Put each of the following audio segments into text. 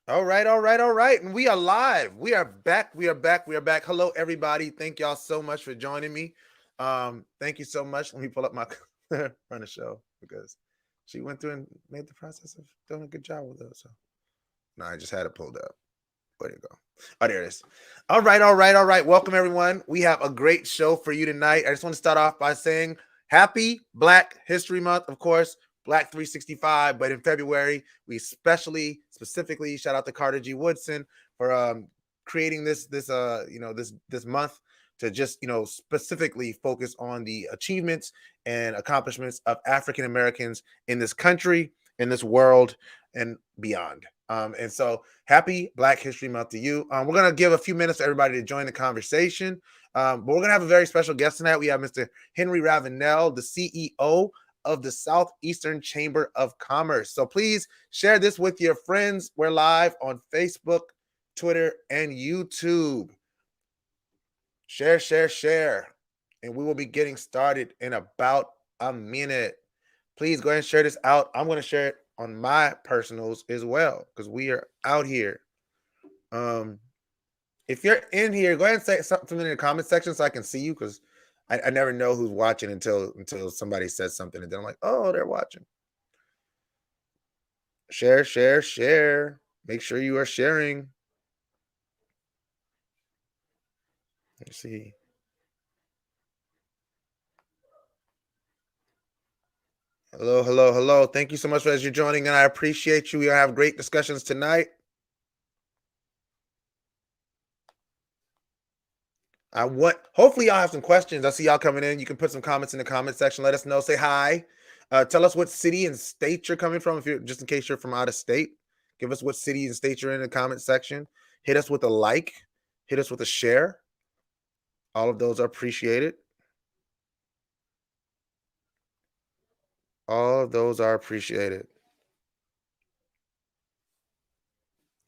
All right, all right, all right. And we are live. We are back. We are back. We are back. Hello, everybody. Thank y'all so much for joining me. Thank you so much. Let me pull up my run the show because she went through and made the process of doing a good job with it. So no, I just had it pulled up. Where you go? Oh, there it is. All right, all right, all right. Welcome, everyone. We have a great show for you tonight. I just want to start off by saying happy Black History Month, of course, Black 365. But in February, we specifically shout out to Carter G. Woodson for creating this month to just specifically focus on the achievements and accomplishments of African Americans in this country, in this world, and beyond. And so happy Black History Month to you. We're going to give a few minutes to everybody to join the conversation. But we're going to have a very special guest tonight. We have Mr. Henry Ravenel, the CEO of the Southeastern Chamber of Commerce. So please share this with your friends. We're live on Facebook, Twitter, and YouTube. Share, share, share. And we will be getting started in about a minute. Please go ahead and share this out. I'm going to share it on my personals as well because we are out here. If you're in here, go ahead and say something in the comment section so I can see you because I never know who's watching until somebody says something and then I'm like, oh, they're watching. Share, share, share. Make sure you are sharing. Let's see. Hello, hello, hello. Thank you so much as you're joining, and I appreciate you. We'll have great discussions tonight. Hopefully y'all have some questions. I see y'all coming in. You can put some comments in the comment section. Let us know. Say hi. Tell us what city and state you're coming from. Just in case you're from out of state, give us what city and state you're in the comment section. Hit us with a like. Hit us with a share. All of those are appreciated. All of those are appreciated.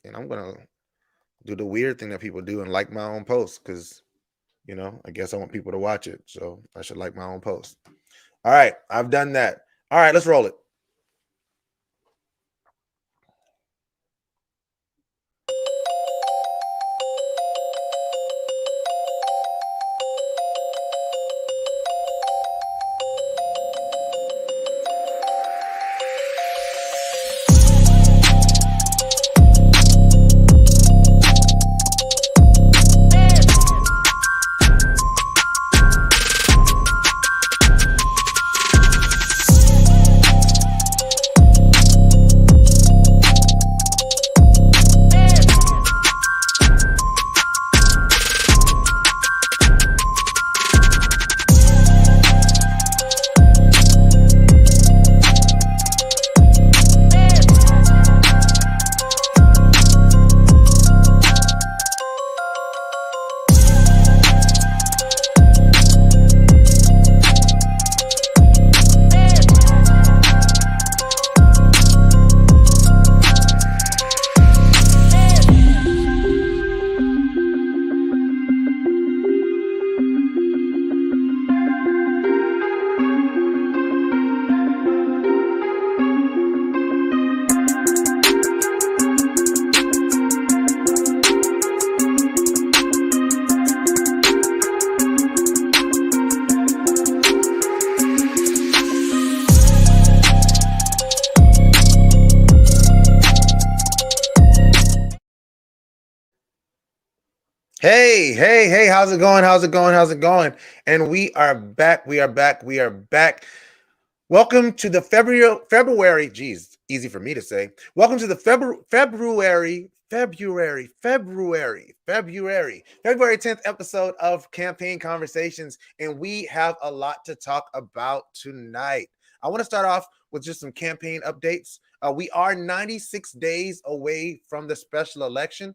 And I'm going to do the weird thing that people do and like my own post because, I guess I want people to watch it. So I should like my own post. All right. I've done that. All right. Let's roll it. Hey, hey, hey, how's it going? How's it going? How's it going? And we are back. We are back. We are back. Welcome to the February. Geez, easy for me to say. Welcome to the February 10th episode of Campaign Conversations. And we have a lot to talk about tonight. I want to start off with just some campaign updates. We are 96 days away from the special election.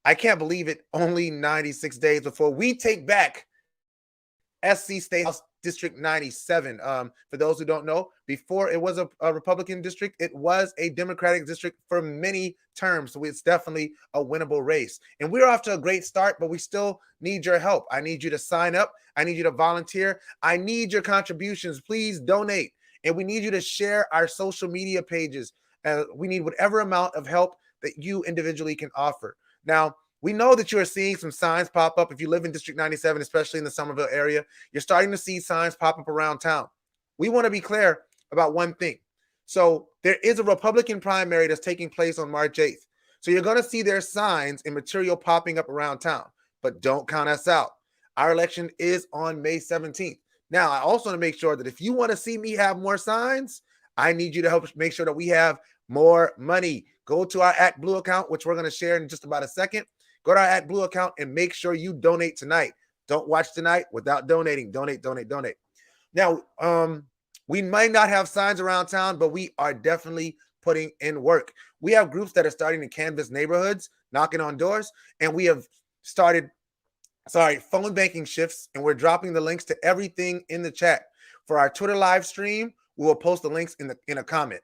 I can't believe it. Only 96 days before we take back SC State House District 97. For those who don't know, before it was a Republican district, it was a Democratic district for many terms. So it's definitely a winnable race. And we're off to a great start, but we still need your help. I need you to sign up. I need you to volunteer. I need your contributions. Please donate. And we need you to share our social media pages. We need whatever amount of help that you individually can offer. Now, we know that you are seeing some signs pop up. If you live in District 97, especially in the Somerville area, you're starting to see signs pop up around town. We want to be clear about one thing. So there is a Republican primary that's taking place on March 8th. So you're going to see their signs and material popping up around town, but don't count us out. Our election is on May 17th. Now, I also want to make sure that if you want to see me have more signs, I need you to help make sure that we have more money. Go to our ActBlue account, which we're going to share in just about a second. Go to our ActBlue account and make sure you donate tonight. Don't watch tonight without donating. Donate. Now, we might not have signs around town, but we are definitely putting in work. We have groups that are starting to canvass neighborhoods, knocking on doors, and we have started phone banking shifts, and we're dropping the links to everything in the chat. For our Twitter live stream, we will post the links in a comment.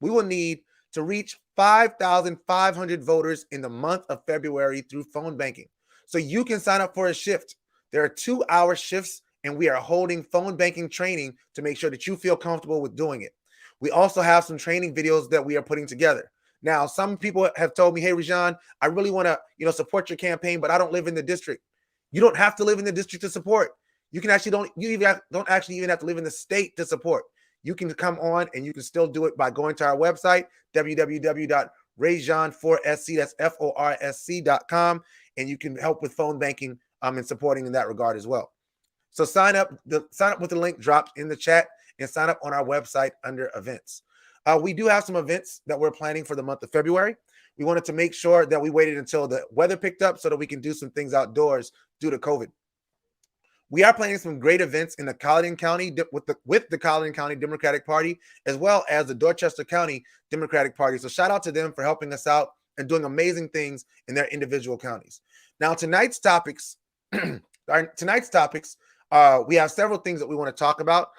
We will need to reach 5,500 voters in the month of February through phone banking. So you can sign up for a shift. There are 2-hour shifts, and we are holding phone banking training to make sure that you feel comfortable with doing it. We also have some training videos that we are putting together. Now, some people have told me, hey, ReZsaun, I really want to, support your campaign, but I don't live in the district. You don't have to live in the district to support. You can actually don't actually even have to live in the state to support. You can come on and you can still do it by going to our website, www.ReZsaun4SC, that's FORSC.com, and you can help with phone banking and supporting in that regard as well. So sign up with the link dropped in the chat and sign up on our website under events. We do have some events that we're planning for the month of February. We wanted to make sure that we waited until the weather picked up so that we can do some things outdoors due to COVID. We are planning some great events in the Colleton County with the Colleton County Democratic Party, as well as the Dorchester County Democratic Party. So shout out to them for helping us out and doing amazing things in their individual counties. Now, tonight's topics, we have several things that we want to talk about.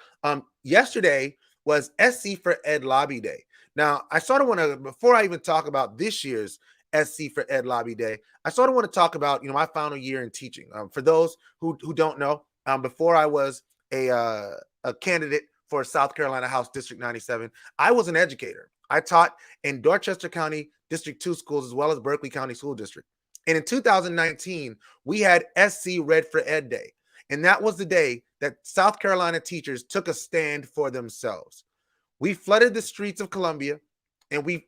Yesterday was SC for Ed Lobby Day. Now, I sort of want to, before I even talk about this year's SC for Ed Lobby Day, I sort of want to talk about, my final year in teaching. For those who don't know, before I was a candidate for South Carolina House District 97, I was an educator. I taught in Dorchester County District 2 schools as well as Berkeley County School District. And in 2019, we had SC Red for Ed Day. And that was the day that South Carolina teachers took a stand for themselves. We flooded the streets of Columbia and we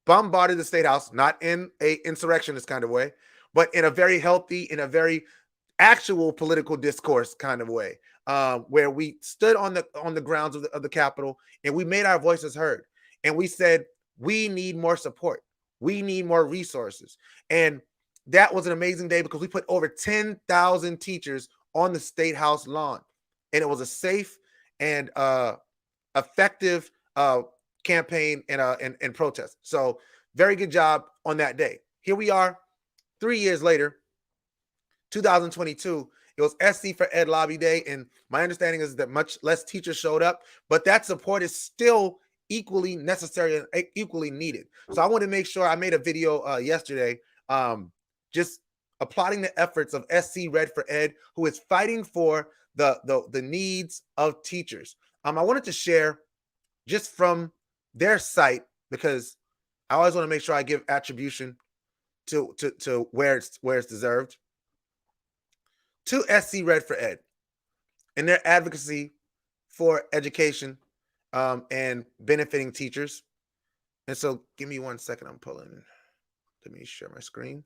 bombarded the State House, not in an insurrectionist kind of way, but in a very healthy, in a very actual political discourse kind of way, where we stood on the grounds of the Capitol and we made our voices heard. And we said, we need more support. We need more resources. And that was an amazing day because we put over 10,000 teachers on the State House lawn. And it was a safe and effective campaign and protest. So very good job on that day. Here we are 3 years later, 2022. It was SC for Ed Lobby Day. And my understanding is that much less teachers showed up, but that support is still equally necessary and equally needed. So I want to make sure I made a video yesterday just applauding the efforts of SC Red for Ed, who is fighting for the needs of teachers. I wanted to share just from their site because I always want to make sure I give attribution to where it's deserved. To SC Red for Ed and their advocacy for education and benefiting teachers. And so give me 1 second. I'm pulling. Let me share my screen.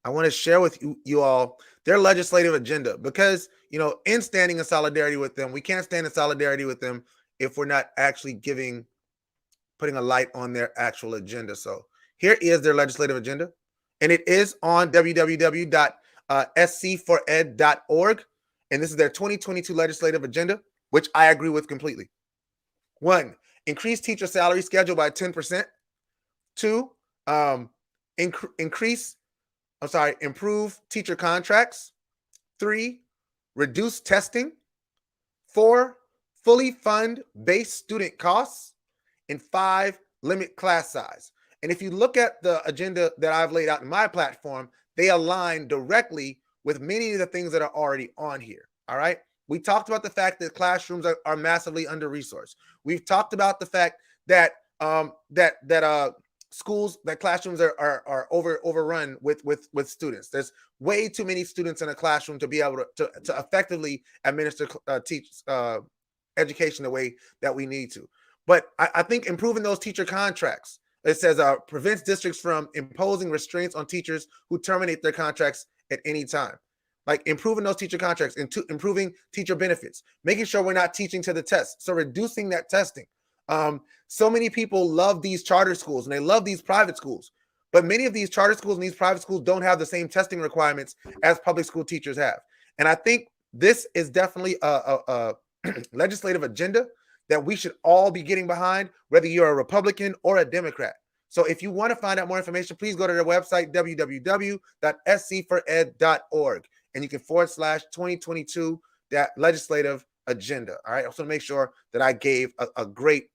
I want to share with you all their legislative agenda because, in standing in solidarity with them, we can't stand in solidarity with them if we're not actually putting a light on their actual agenda. So here is their legislative agenda, and it is on www.scfored.org. And this is their 2022 legislative agenda, which I agree with completely. 1, increase teacher salary schedule by 10%. 2, improve teacher contracts. 3, reduce testing. 4, fully fund base student costs. And 5, limit class size. And if you look at the agenda that I've laid out in my platform, they align directly with many of the things that are already on here. All right. We talked about the fact that classrooms are massively under-resourced. We've talked about the fact that classrooms are overrun with students. There's way too many students in a classroom to be able to effectively administer teach education the way that we need to. But I think improving those teacher contracts, it says prevents districts from imposing restraints on teachers who terminate their contracts at any time. Like improving those teacher contracts, improving teacher benefits, making sure we're not teaching to the test. So reducing that testing. So many people love these charter schools and they love these private schools, but many of these charter schools and these private schools don't have the same testing requirements as public school teachers have. And I think this is definitely a legislative agenda that we should all be getting behind, whether you're a Republican or a Democrat. So if you want to find out more information, please go to their website, www.scfored.org, and you can /2022 that legislative agenda. All right. I also want to make sure that I gave a great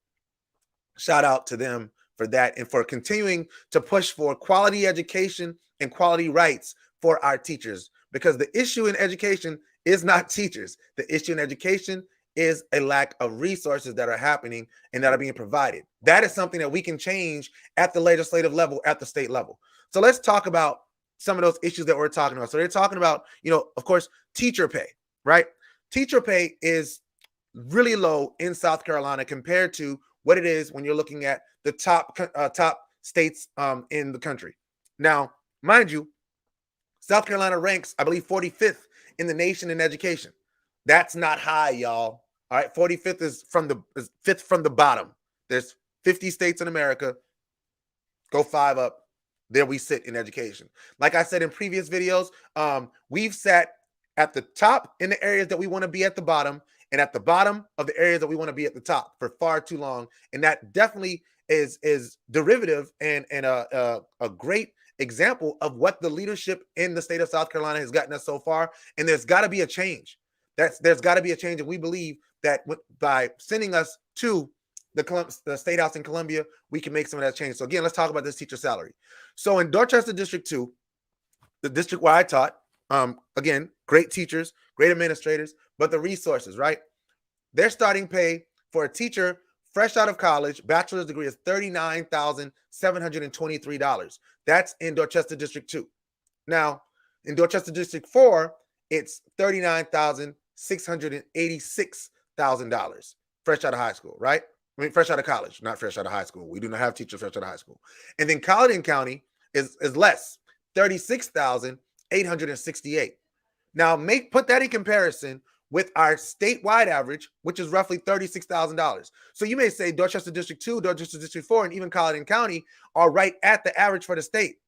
shout out to them for that and for continuing to push for quality education and quality rights for our teachers, because the issue in education is not teachers. The issue in education is a lack of resources that are happening and that are being provided. That is something that we can change at the legislative level, at the state level. So let's talk about some of those issues that we're talking about. So they're talking about, of course, teacher pay, right? Teacher pay is really low in South Carolina compared to what it is when you're looking at the top states in the country. Now, mind you, South Carolina ranks, I believe, 45th in the nation in education. That's not high, y'all. All right, 45th is fifth from the bottom. There's 50 states in America. Go 5 up. There we sit in education. Like I said in previous videos, we've sat at the top in the areas that we want to be at the bottom, and at the bottom of the areas that we want to be at the top for far too long. And that definitely is derivative and a great example of what the leadership in the state of South Carolina has gotten us so far. And there's got to be a change. There's got to be a change. And we believe that by sending us to the State House in Columbia, we can make some of that change. So again, let's talk about this teacher salary. So in Dorchester District 2, the district where I taught, again, great teachers, great administrators, but the resources, right? Their starting pay for a teacher fresh out of college, bachelor's degree, is $39,723. That's in Dorchester District 2. Now, in Dorchester District 4, it's $39,686 fresh out of high school, right? I mean, fresh out of college, not fresh out of high school. We do not have teachers fresh out of high school. And then Colleton County is less, $36,868. Now, put that in comparison with our statewide average, which is roughly $36,000. So you may say Dorchester District 2, Dorchester District 4, and even Colleton County are right at the average for the state.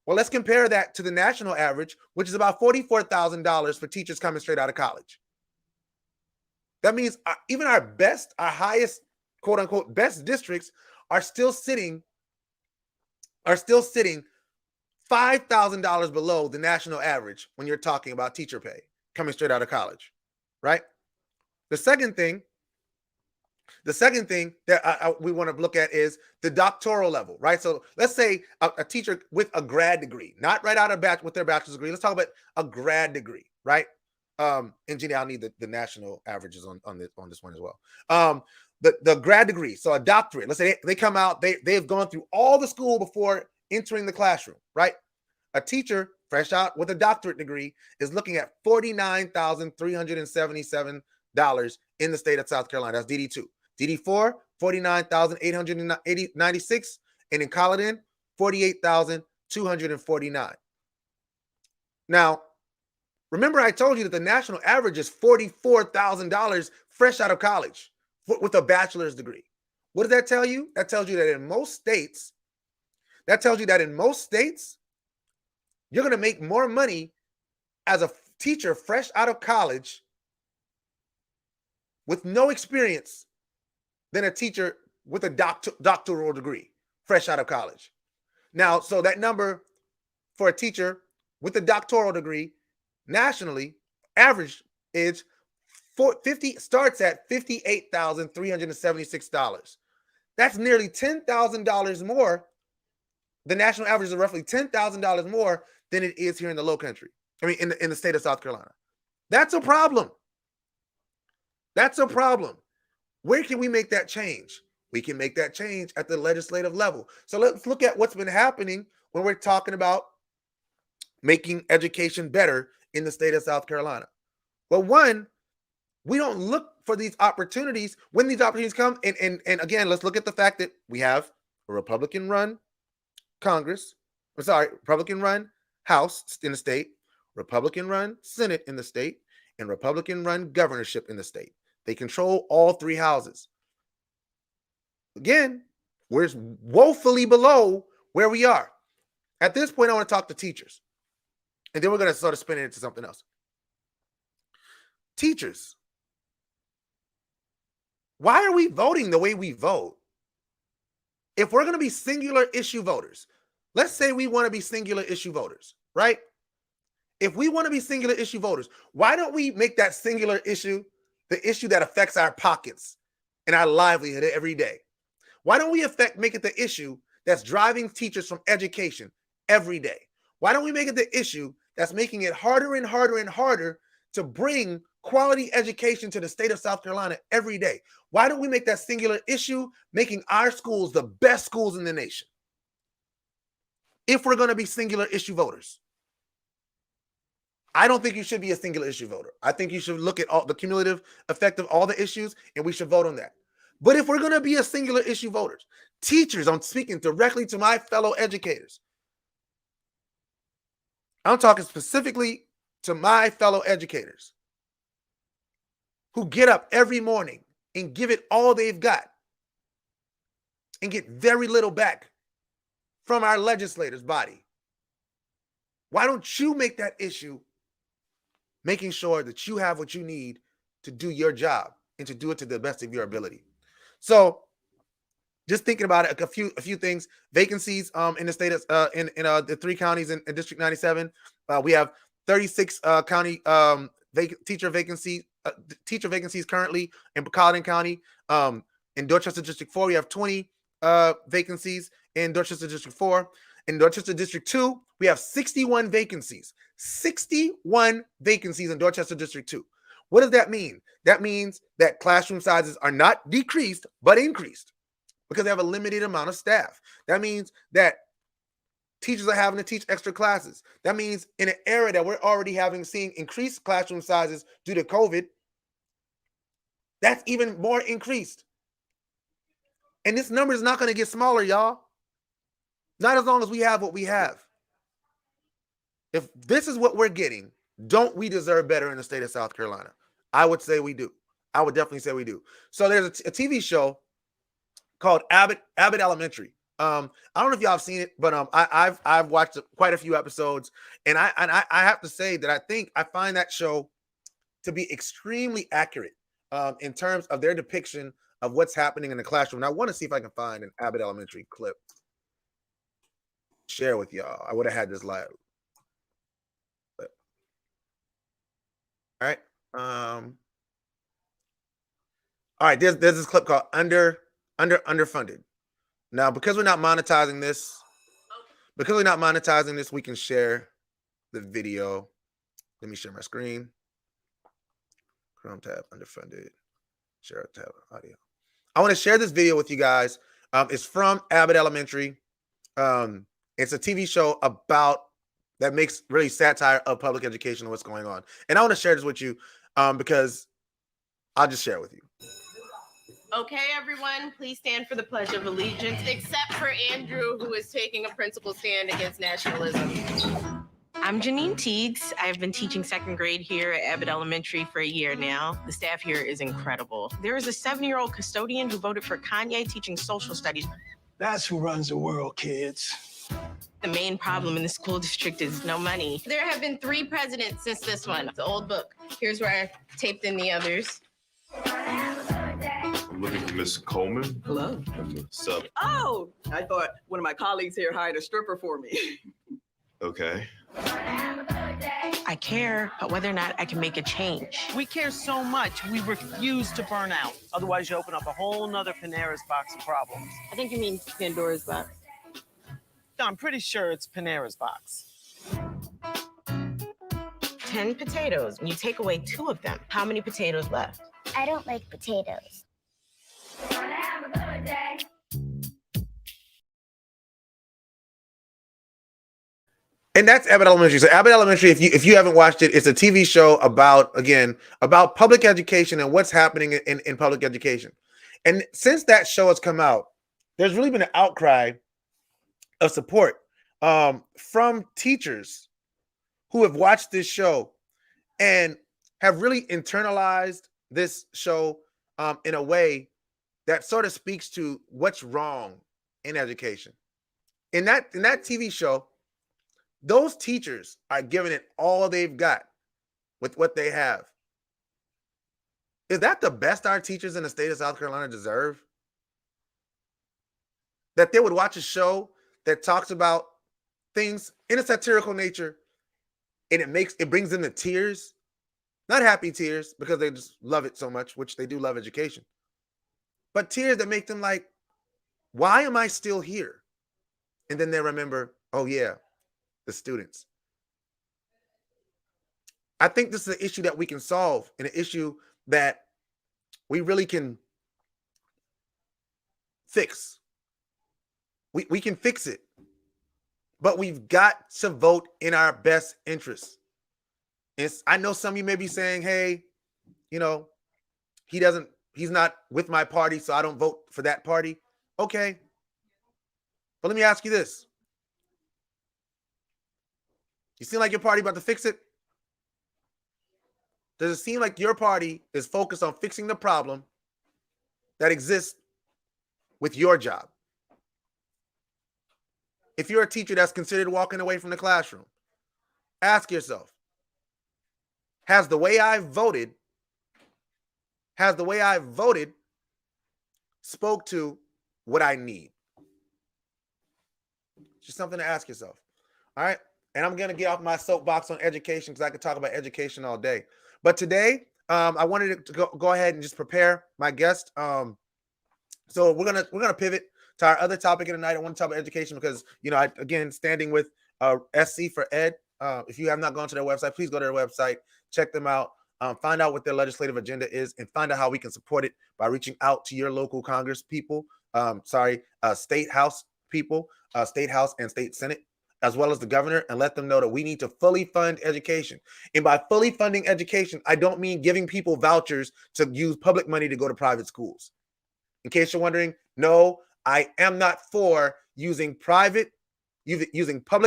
Well, let's compare that to the national average, which is about $44,000 for teachers coming straight out of college. That means even our highest, quote unquote, best districts are still sitting $5,000 below the national average when you're talking about teacher pay coming straight out of college, right? The second thing that we want to look at is the doctoral level, right? So let's say a teacher with a grad degree, not right out of with their bachelor's degree. Let's talk about a grad degree, right? Engineer, I'll need the national averages on this one as well. The grad degree, so a doctorate. Let's say they come out, they've gone through all the school before entering the classroom, right? A teacher fresh out with a doctorate degree is looking at $49,377 in the state of South Carolina. That's DD2. DD4, $49,896, and in Colleton, $48,249. Now, remember I told you that the national average is $44,000 fresh out of college with a bachelor's degree. What does that tell you? That tells you that in most states, you're going to make more money as a teacher fresh out of college with no experience than a teacher with a doctoral degree fresh out of college. Now, so that number for a teacher with a doctoral degree nationally, average is starts at $58,376. That's nearly $10,000 more. The national average is roughly $10,000 more than it is here in the Low Country. I mean, in the state of South Carolina. That's a problem. That's a problem. Where can we make that change? we can make that change at the legislative level. So let's look at what's been happening when we're talking about making education better in the state of South Carolina. Well, one, we don't look for these opportunities when these opportunities come. And again, let's look at the fact that we have a Republican-run Congress, Republican-run House in the state, Republican-run Senate in the state, and Republican-run governorship in the state. They control all three houses. Again, we're woefully below where we are. At this point, I want to talk to teachers. And then we're going to sort of spin it into something else. Teachers, why are we voting the way we vote? If we're going to be singular issue voters, let's say we want to be singular issue voters, right? If we want to be singular issue voters, why don't we make that singular issue the issue that affects our pockets and our livelihood every day? Why don't we make it the issue that's driving teachers from education every day? Why don't we make it the issue that's making it harder and harder and harder to bring quality education to the state of South Carolina every day? Why don't we make that singular issue, making our schools the best schools in the nation? If we're going to be singular issue voters, I don't think you should be a singular issue voter. I think you should look at all the cumulative effect of all the issues, and we should vote on that. But if we're going to be a singular issue voters, teachers, I'm speaking directly to my fellow educators. I'm talking specifically to my fellow educators who get up every morning and give it all they've got and get very little back from our legislators' body. Why don't you make that issue making sure that you have what you need to do your job and to do it to the best of your ability? So just thinking about it, a few things. Vacancies in the state of in the 3 counties in District 97. We have 36 county teacher vacancies currently in Paulding County. In Dorchester District 4, we have 20 vacancies in Dorchester District 4. In Dorchester District 2, we have 61 vacancies. 61 vacancies in Dorchester District 2. What does that mean? That means that classroom sizes are not decreased, but increased because they have a limited amount of staff. That means that teachers are having to teach extra classes. That means in an era that we're already seeing increased classroom sizes due to COVID, that's even more increased. And this number is not going to get smaller, y'all. Not as long as we have what we have. If this is what we're getting, don't we deserve better in the state of South Carolina? I would say we do. I would definitely say we do. So there's a TV show called Abbott Elementary. I don't know if y'all have seen it, but I've watched quite a few episodes, and I have to say that I find that show to be extremely accurate in terms of their depiction of what's happening in the classroom. And I want to see if I can find an Abbott Elementary clip. Share with y'all. I would have had this live. But, all right. All right. There's this clip called Underfunded. Now, because we're not monetizing this, we can share the video. Let me share my screen. Chrome tab, Underfunded. Share tab, audio. I want to share this video with you guys. It's from Abbott Elementary. It's a TV show that makes really satire of public education and what's going on. And I want to share this with you because I'll just share it with you. Okay, everyone, please stand for the Pledge of Allegiance, except for Andrew, who is taking a principled stand against nationalism. I'm Janine Teagues. I've been teaching second grade here at Abbott Elementary for a year now. The staff here is incredible. There is a 7-year-old custodian who voted for Kanye teaching social studies. That's who runs the world, kids. The main problem in the school district is no money. There have been 3 presidents since this one. It's an old book. Here's where I taped in the others. I'm looking for Miss Coleman. Hello. Sup? Oh, I thought one of my colleagues here hired a stripper for me. Okay. I care about whether or not I can make a change. We care so much, we refuse to burn out. Otherwise, you open up a whole nother Panera's box of problems. I think you mean Pandora's box. No, I'm pretty sure it's Panera's box. 10 potatoes, and you take away 2 of them. How many potatoes left? I don't like potatoes. And that's Abbott Elementary. So Abbott Elementary, if you haven't watched it, it's a TV show about public education and what's happening in public education. And since that show has come out, there's really been an outcry of support from teachers who have watched this show and have really internalized this show in a way that sort of speaks to what's wrong in education. In that TV show, those teachers are giving it all they've got with what they have. Is that the best our teachers in the state of South Carolina deserve? That they would watch a show that talks about things in a satirical nature and it brings them to tears, not happy tears because they just love it so much, which they do love education, but tears that make them like, why am I still here? And then they remember, oh yeah, the students. I think this is an issue that we can solve and an issue that we really can fix. We can fix it, but we've got to vote in our best interests. I know some of you may be saying, hey, he's not with my party, so I don't vote for that party. Okay. But let me ask you this. You seem like your party about to fix it? Does it seem like your party is focused on fixing the problem that exists with your job? If you're a teacher that's considered walking away from the classroom, ask yourself, has the way I voted spoke to what I need? Just something to ask yourself. All right. And I'm going to get off my soapbox on education because I could talk about education all day. But today, I wanted to go ahead and just prepare my guest. So we're gonna pivot to our other topic of the night. I want to talk about education because standing with SC for Ed. If you have not gone to their website, please go to their website, check them out, find out what their legislative agenda is, and find out how we can support it by reaching out to your local Congress people. State House people, State House and State Senate, as well as the governor, and let them know that we need to fully fund education. And by fully funding education, I don't mean giving people vouchers to use public money to go to private schools. In case you're wondering, no, I am not for using public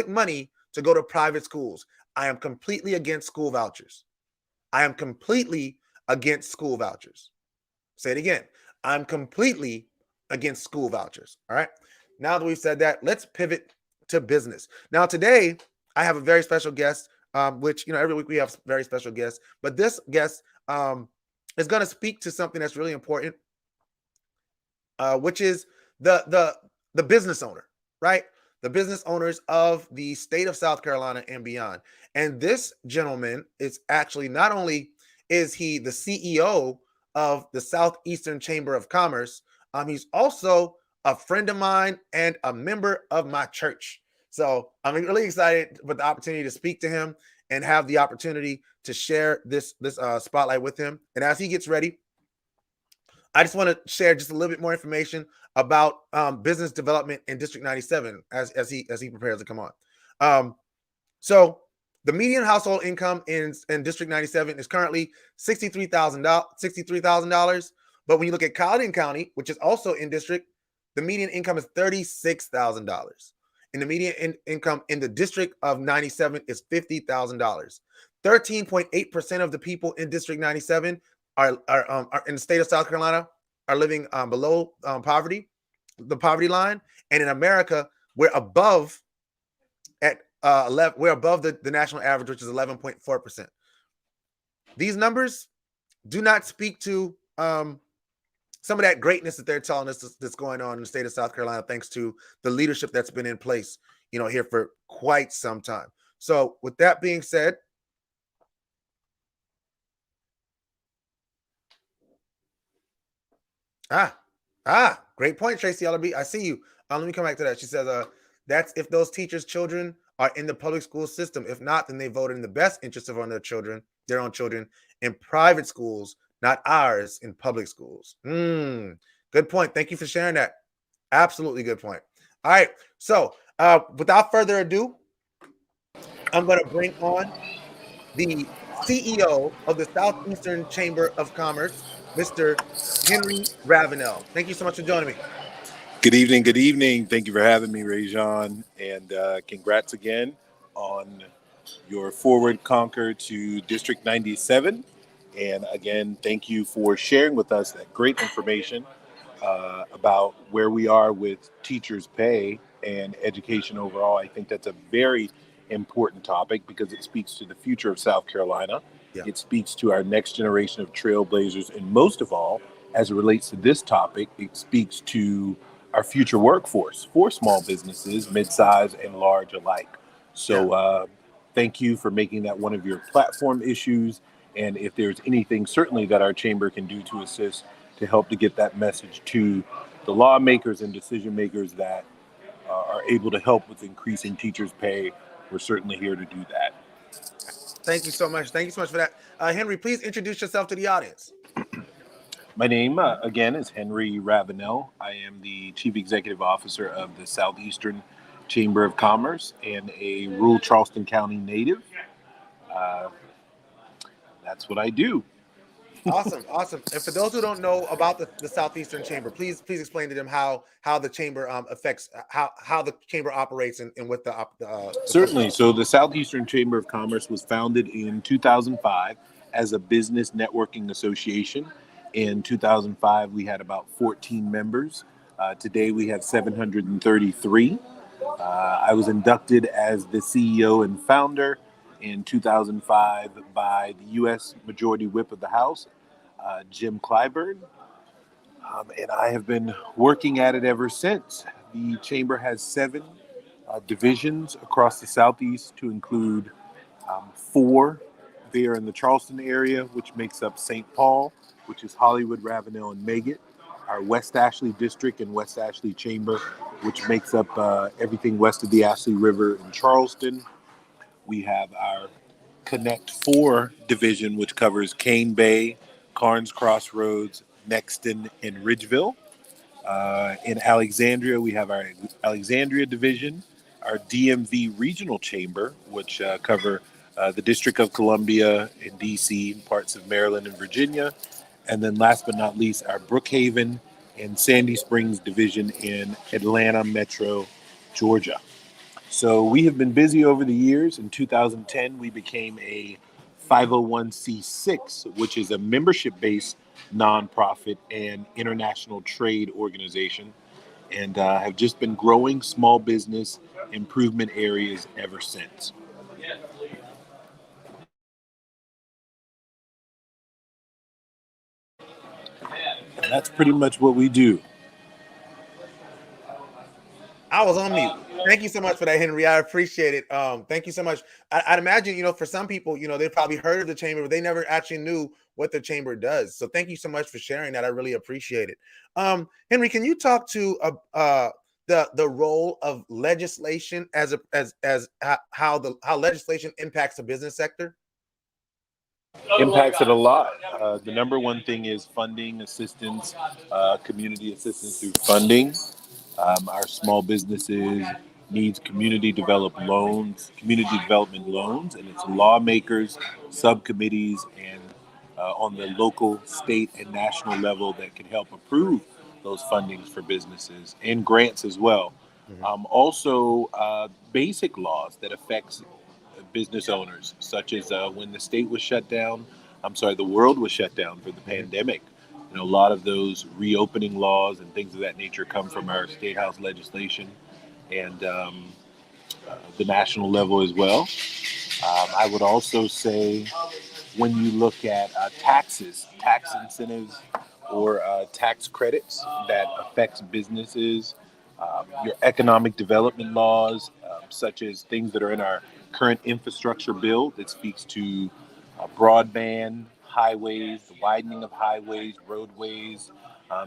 money to go to private schools. I am completely against school vouchers. I am completely against school vouchers. Say it again. I'm completely against school vouchers. All right. Now that we've said that, let's pivot to business. Now, today, I have a very special guest, which, every week we have very special guests, but this guest is going to speak to something that's really important, which is the business owner, right? The business owners of the state of South Carolina and beyond. And this gentleman is actually, not only is he the CEO of the Southeastern Chamber of Commerce, he's also a friend of mine and a member of my church. So I'm really excited with the opportunity to speak to him and have the opportunity to share this spotlight with him. And as he gets ready, I just want to share just a little bit more information about business development in District 97 as he prepares to come on. So the median household income in District 97 is currently $63,000. But when you look at Colleton County, which is also in district, the median income is $36,000. And the median income in the District of 97 is $50,000. 13.8% of the people in District 97 are in the state of South Carolina are living below the poverty line, and in America we're above the national average, which is 11.4%. These numbers do not speak to some of that greatness that they're telling us that's going on in the state of South Carolina, thanks to the leadership that's been in place, here for quite some time. So with that being said, great point, Tracy Ellerby. I see you. Let me come back to that. She says, that's if those teachers' children are in the public school system. If not, then they voted in the best interest of their own children in private schools, not ours in public schools. Good point. Thank you for sharing that. Absolutely good point. All right. So without further ado, I'm going to bring on the CEO of the Southeastern Chamber of Commerce, Mr. Henry Ravenel. Thank you so much for joining me. Good evening. Good evening. Thank you for having me, ReZsaun, and congrats again on your forward conquer to District 97. And again, thank you for sharing with us that great information about where we are with teachers' pay and education overall. I think that's a very important topic because it speaks to the future of South Carolina. Yeah. It speaks to our next generation of trailblazers. And most of all, as it relates to this topic, it speaks to our future workforce for small businesses, mid-size and large alike. So thank you for making that one of your platform issues. And if there's anything certainly that our chamber can do to assist to help to get that message to the lawmakers and decision makers that are able to help with increasing teachers' pay, we're certainly here to do that. Thank you so much. Thank you so much for that. Henry, please introduce yourself to the audience. My name, again, is Henry Ravenel. I am the Chief Executive Officer of the Southeastern Chamber of Commerce and a rural Charleston County native. That's what I do. Awesome. And for those who don't know about the Southeastern Chamber, please explain to them how the chamber affects how the chamber operates and what the Certainly. So the Southeastern Chamber of Commerce was founded in 2005 as a business networking association. In 2005, we had about 14 members. Today, we have 733. I was inducted as the CEO and founder in 2005 by the U.S. Majority Whip of the House, Jim Clyburn. And I have been working at it ever since. The chamber has 7 divisions across the Southeast, to include 4 there in the Charleston area, which makes up St. Paul, which is Hollywood, Ravenel, and Megget. Our West Ashley District and West Ashley Chamber, which makes up everything west of the Ashley River in Charleston. We have our Connect 4 division, which covers Cane Bay, Carnes Crossroads, Nexton, and Ridgeville. In Alexandria, we have our Alexandria division, our DMV Regional Chamber, which cover the District of Columbia and DC, and parts of Maryland and Virginia. And then last but not least, our Brookhaven and Sandy Springs division in Atlanta Metro, Georgia. So we have been busy over the years. In 2010, we became a 501c6, which is a membership-based nonprofit and international trade organization, and have just been growing small business improvement areas ever since. And that's pretty much what we do. I was on mute. Thank you so much for that, Henry. I appreciate it. Thank you so much. I'd imagine, for some people, they probably heard of the chamber, but they never actually knew what the chamber does. So thank you so much for sharing that. I really appreciate it. Henry, can you talk to the role of legislation as how legislation impacts the business sector? Impacts it a lot. The number one thing is funding assistance, community assistance through funding. Our small businesses needs community development loans, and it's lawmakers, subcommittees, and on the local, state, and national level that can help approve those fundings for businesses and grants as well. Mm-hmm. Also, basic laws that affects business owners, such as when the state was shut down. The world was shut down for the pandemic. A lot of those reopening laws and things of that nature come from our State House legislation and the national level as well. I would also say when you look at tax incentives or tax credits that affects businesses, your economic development laws, such as things that are in our current infrastructure bill that speaks to broadband, highways, the widening of highways, roadways,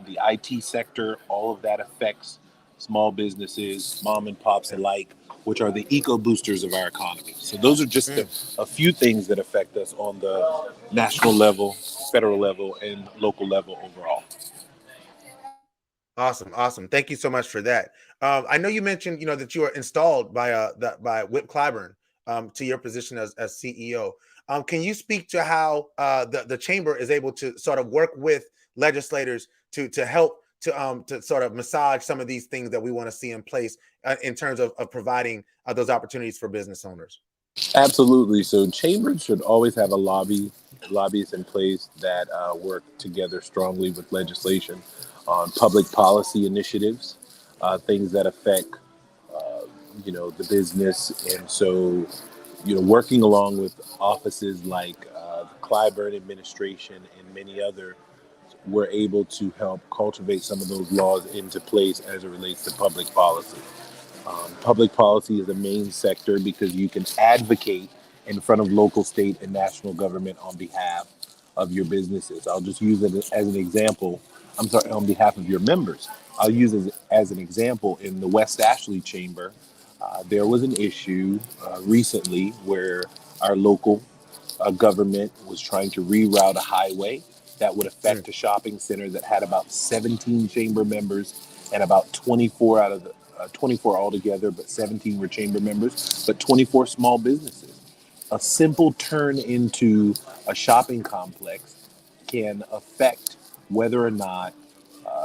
the IT sector, all of that affects small businesses, mom and pops alike, which are the eco boosters of our economy. So those are just a few things that affect us on the national level, federal level, and local level overall. Awesome. Thank you so much for that. I know you mentioned, that you were installed by Whip Clyburn. to your position as CEO. Can you speak to how the chamber is able to sort of work with legislators to help to sort of massage some of these things that we want to see in place in terms of providing those opportunities for business owners? Absolutely. So chambers should always have a lobbyists in place that work together strongly with legislation on public policy initiatives, things that affect the business. And so working along with offices like the Clyburn administration and many other, we're able to help cultivate some of those laws into place as it relates to public policy. Public policy is the main sector because you can advocate in front of local, state, and national government on behalf of your businesses. I'll just use it as an example. I'm sorry, on behalf of your members. I'll use it as an example in the West Ashley Chamber. There was an issue recently where our local government was trying to reroute a highway that would affect a shopping center that had about 17 chamber members and about 24 out of the 24 altogether, but 17 were chamber members, but 24 small businesses. A simple turn into a shopping complex can affect whether or not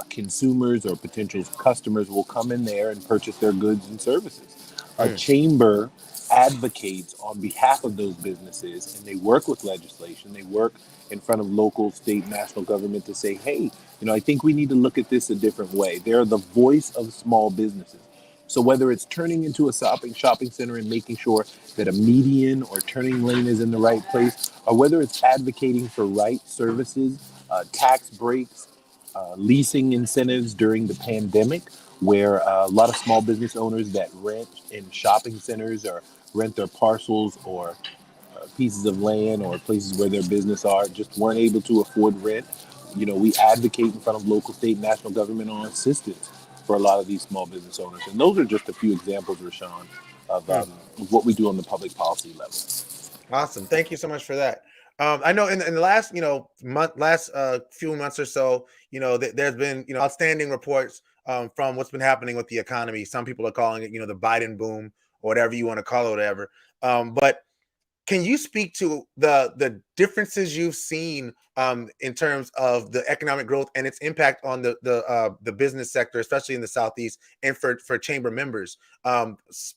consumers or potential customers will come in there and purchase their goods and services. A chamber advocates on behalf of those businesses, and they work with legislation. They work in front of local, state, national government to say, hey, I think we need to look at this a different way. They're the voice of small businesses. So whether it's turning into a shopping center and making sure that a median or turning lane is in the right place, or whether it's advocating for right services, tax breaks, leasing incentives during the pandemic, where a lot of small business owners that rent in shopping centers or rent their parcels or pieces of land or places where their business are just weren't able to afford rent. We advocate in front of local, state, national government on assistance for a lot of these small business owners. And those are just a few examples, ReZsaun, of what we do on the public policy level. Awesome. Thank you so much for that. I know in the last, few months or so, there's been, outstanding reports from what's been happening with the economy. Some people are calling it, the Biden boom or whatever you want to call it, whatever. But can you speak to the differences you've seen in terms of the economic growth and its impact on the business sector, especially in the Southeast, and for chamber members,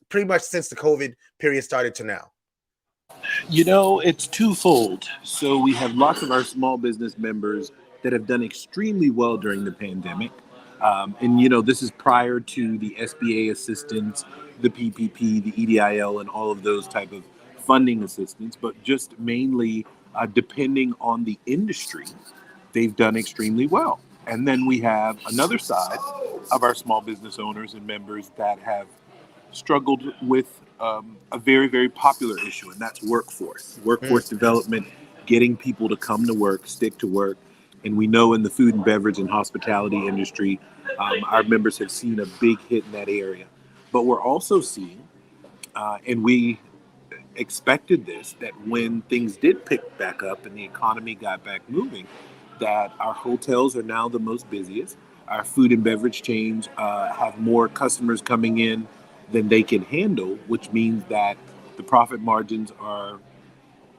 pretty much since the COVID period started to now? It's twofold. So we have lots of our small business members that have done extremely well during the pandemic. This is prior to the SBA assistance, the PPP, the EDIL, and all of those type of funding assistance, but just mainly depending on the industry, they've done extremely well. And then we have another side of our small business owners and members that have struggled with a very, very popular issue, and that's workforce development, getting people to come to work, stick to work. And we know in the food and beverage and hospitality industry, our members have seen a big hit in that area. But we're also seeing, and we expected this, that when things did pick back up and the economy got back moving, that our hotels are now the most busiest. Our food and beverage chains have more customers coming in than they can handle, which means that the profit margins are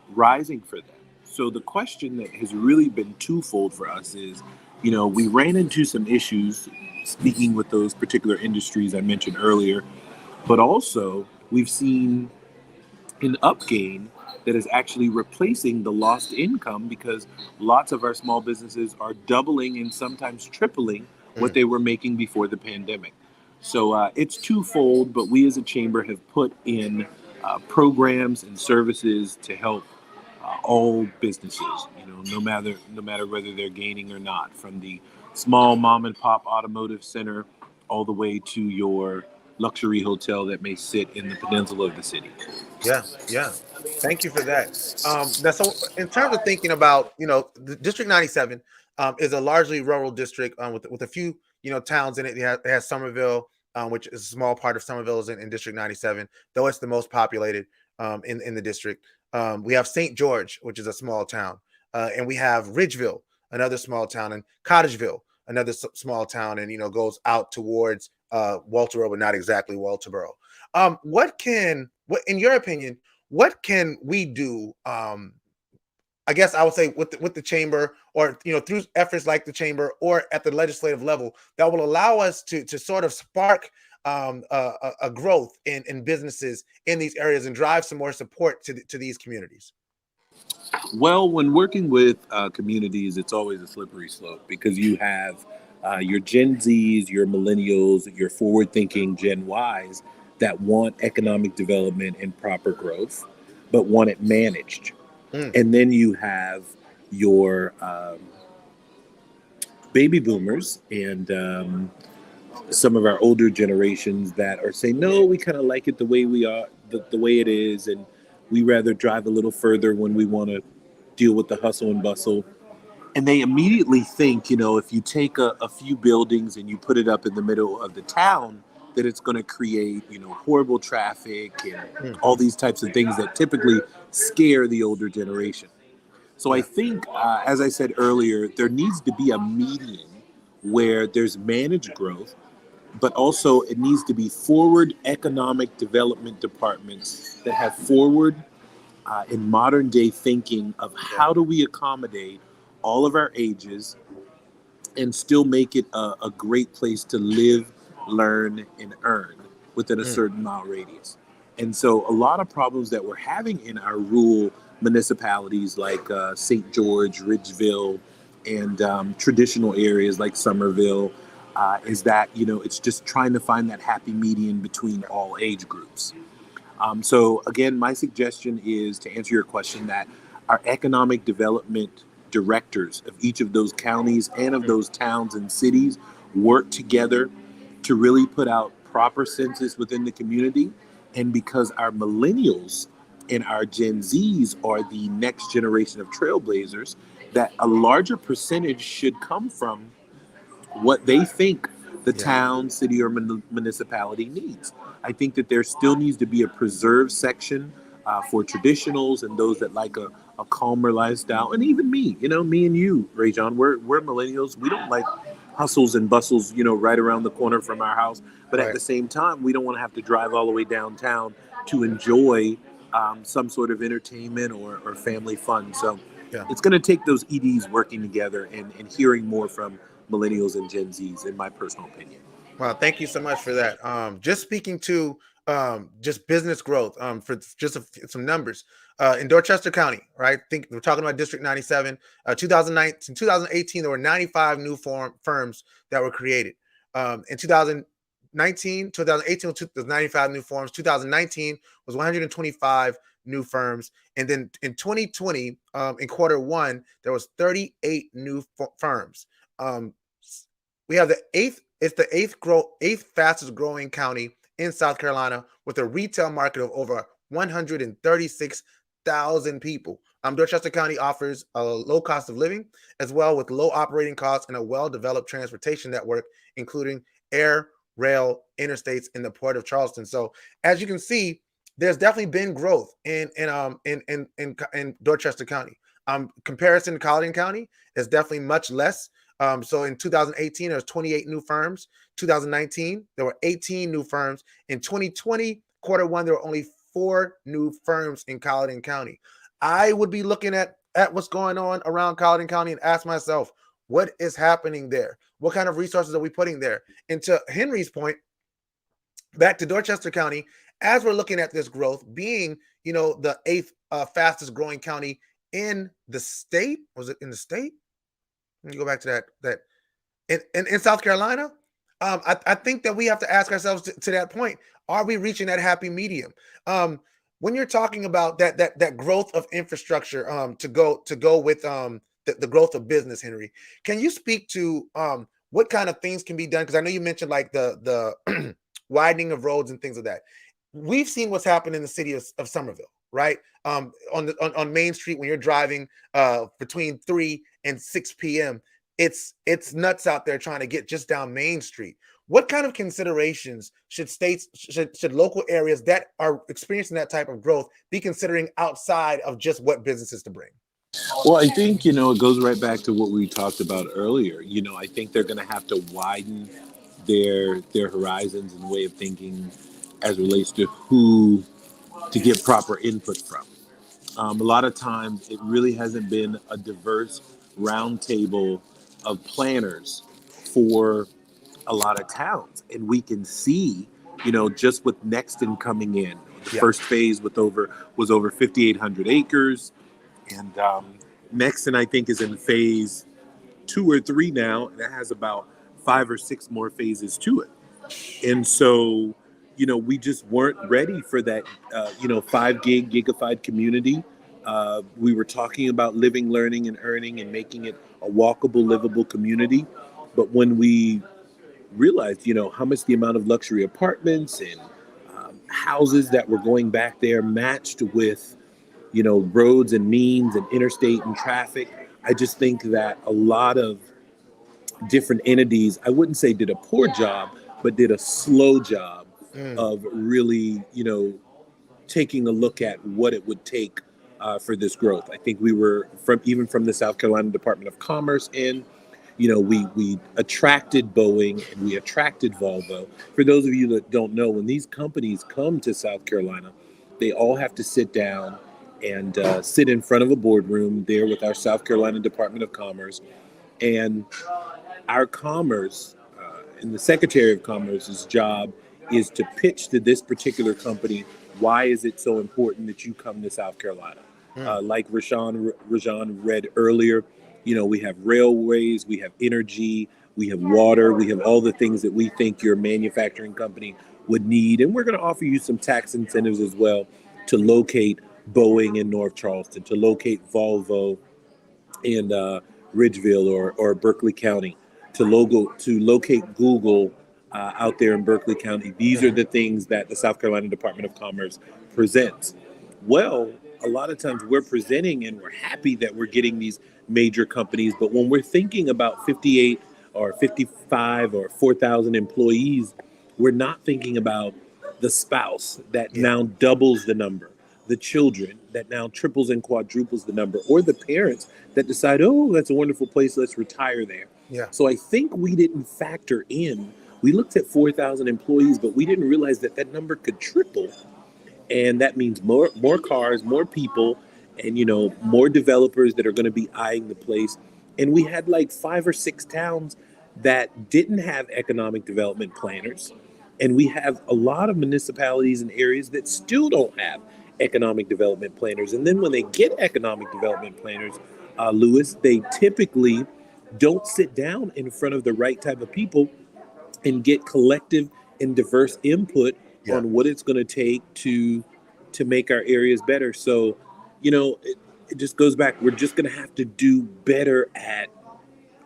rising for them. So the question that has really been twofold for us is, we ran into some issues speaking with those particular industries I mentioned earlier, but also we've seen an upgain that is actually replacing the lost income because lots of our small businesses are doubling and sometimes tripling what they were making before the pandemic. So it's twofold, but we as a chamber have put in programs and services to help all businesses, no matter whether they're gaining or not, from the small mom and pop automotive center all the way to your luxury hotel that may sit in the peninsula of the city. Yeah. Thank you for that. Now, so in terms of thinking about, the District 97 is a largely rural district with a few, towns in it. It has Somerville, which is a small part of Somerville is in District 97, though it's the most populated in the district. We have St. George, which is a small town, and we have Ridgeville, another small town, and Cottageville, another small town, and goes out towards Walterboro, but not exactly Walterboro. What in your opinion, what can we do? I guess I would say with the chamber, or through efforts like the chamber or at the legislative level, that will allow us to sort of spark a growth in businesses in these areas and drive some more support to these communities. Well, when working with communities, it's always a slippery slope because you have your Gen Zs, your millennials, your forward-thinking Gen Ys that want economic development and proper growth, but want it managed. And then you have your baby boomers and some of our older generations that are saying, no, we kind of like it the way we are, the way it is, and we rather drive a little further when we want to deal with the hustle and bustle. And they immediately think, if you take a few buildings and you put it up in the middle of the town, that it's going to create, horrible traffic and all these types of things that typically scare the older generation. So I think, as I said earlier, there needs to be a median where there's managed growth, but also it needs to be forward economic development departments that have forward in modern day thinking of how do we accommodate all of our ages and still make it a great place to live, learn, and earn within a certain mile radius. And so a lot of problems that we're having in our rural municipalities like St. George, Ridgeville, and traditional areas like Somerville is that, it's just trying to find that happy median between all age groups. So again, my suggestion is, to answer your question, that our economic development directors of each of those counties and of those towns and cities work together to really put out proper census within the community. And because our millennials and our Gen Zs are the next generation of trailblazers, that a larger percentage should come from what they think the town, city, or municipality needs. I think that there still needs to be a preserved section for traditionals and those that like a calmer lifestyle. And even me, me and you, ReZsaun, we're millennials. We don't like hustles and bustles, right around the corner from our house. But at the same time, we don't want to have to drive all the way downtown to enjoy some sort of entertainment or family fun. So it's going to take those EDs working together and hearing more from millennials and Gen Zs, in my personal opinion. Wow, thank you so much for that. Just speaking to just business growth, for just some numbers. In Dorchester County, right? Think we're talking about District 97. 2019, 2018, there were 95 new firms that were created. In 2018 was 95 new firms. 2019 was 125 new firms, and then in 2020, in quarter one, there was 38 new firms. We have the eighth fastest growing county in South Carolina, with a retail market of over 136,000 people. Dorchester County offers a low cost of living, as well with low operating costs and a well-developed transportation network, including air, rail, interstates in the Port of Charleston. So as you can see, there's definitely been growth in Dorchester County. Comparison to Colleton County is definitely much less. So in 2018, there was 28 new firms. 2019, there were 18 new firms. In 2020, quarter one, there were only 4 new firms in Colleton County. I would be looking at what's going on around Colleton County and ask myself, what is happening there? What kind of resources are we putting there? And to Henry's point, back to Dorchester County, as we're looking at this growth being, the 8th fastest growing county in the state. Was it in the state? Let me go back to that. In South Carolina, I think that we have to ask ourselves to that point: are we reaching that happy medium? When you're talking about that growth of infrastructure, to go with the growth of business, Henry, can you speak to what kind of things can be done? Because I know you mentioned like the widening of roads and things of that. We've seen what's happened in the city of Somerville, right? On Main Street, when you're driving between 3 and 6 p.m., it's nuts out there trying to get just down Main Street. What kind of considerations should local areas that are experiencing that type of growth be considering outside of just what businesses to bring? Well, I think, it goes right back to what we talked about earlier. I think they're going to have to widen their horizons and way of thinking as relates to who to get proper input from. A lot of times it really hasn't been a diverse roundtable of planners for a lot of towns. And we can see, just with Nexton coming in, the first phase was over 5,800 acres. And Nexton, I think, is in phase 2 or 3 now, and it has about 5 or 6 more phases to it. And so, we just weren't ready for that, 5 gigafied community. We were talking about living, learning, and earning and making it a walkable, livable community. But when we realized, how much the amount of luxury apartments and houses that were going back there matched with, roads and means and interstate and traffic, I just think that a lot of different entities, I wouldn't say did a poor job, but did a slow job of really, taking a look at what it would take for this growth. I think we were from the South Carolina Department of Commerce we attracted Boeing and we attracted Volvo. For those of you that don't know, when these companies come to South Carolina, they all have to sit down and sit in front of a boardroom there with our South Carolina Department of Commerce. And our Commerce and the Secretary of Commerce's job is to pitch to this particular company, why is it so important that you come to South Carolina? Like ReZsaun read earlier, we have railways, we have energy, we have water, we have all the things that we think your manufacturing company would need. And we're going to offer you some tax incentives as well to locate Boeing in North Charleston, to locate Volvo in Ridgeville or Berkeley County, to locate Google out there in Berkeley County. These are the things that the South Carolina Department of Commerce presents. Well, a lot of times we're presenting and we're happy that we're getting these major companies, but when we're thinking about 58 or 55 or 4,000 employees, we're not thinking about the spouse that now doubles the number, the children that now triples and quadruples the number, or the parents that decide, oh, that's a wonderful place, let's retire there. So I think we didn't factor in, we looked at 4,000 employees, but we didn't realize that number could triple. And that means more cars, more people, and, more developers that are going to be eyeing the place. And we had like 5 or 6 towns that didn't have economic development planners. And we have a lot of municipalities and areas that still don't have economic development planners. And then when they get economic development planners, Lewis, they typically don't sit down in front of the right type of people and get collective and diverse input on what it's going to take to make our areas better. So, it just goes back. We're just going to have to do better at